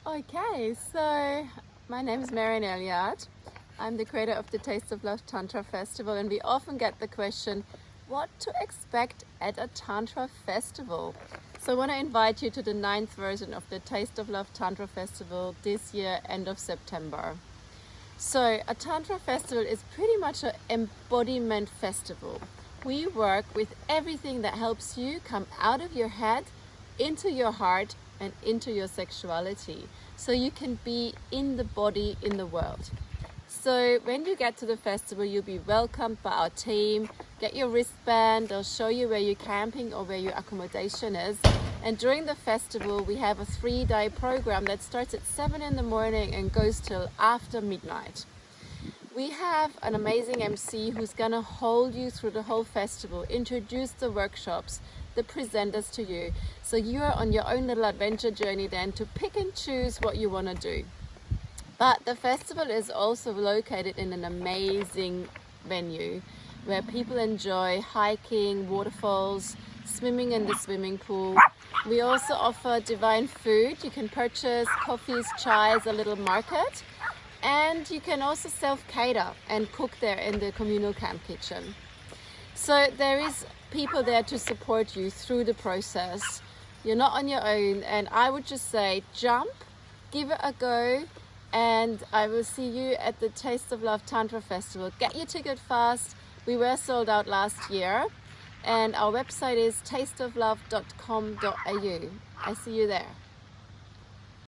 Okay, so my name is Marian Elliott. I'm the creator of the Taste of Love Tantra Festival, and we often get the question, what to expect at a Tantra festival? So I want to invite you to the 9th version of the Taste of Love Tantra Festival this year, end of September. So a Tantra festival is pretty much an embodiment festival. We work with everything that helps you come out of your head, into your heart, and into your sexuality, so you can be in the body, in the world. So when you get to the festival, you'll be welcomed by our team. Get your wristband, they'll show you where you're camping or where your accommodation is. And during the festival, we have a 3-day program that starts at 7 in the morning and goes till after midnight. We have an amazing MC who's gonna hold you through the whole festival, introduce the workshops, the presenters to you. So you're on your own little adventure journey then to pick and choose what you want to do. But the festival is also located in an amazing venue where people enjoy hiking, waterfalls, swimming in the swimming pool. We also offer divine food. You can purchase coffees, chais, a little market, and you can also self-cater and cook there in the communal camp kitchen. So there is people there to support you through the process. You're not on your own, and I would just say jump, give it a go, and I will see you at the Taste of Love Tantra Festival. Get your ticket fast. We were sold out last year, and our website is tasteoflove.com.au. I see you there.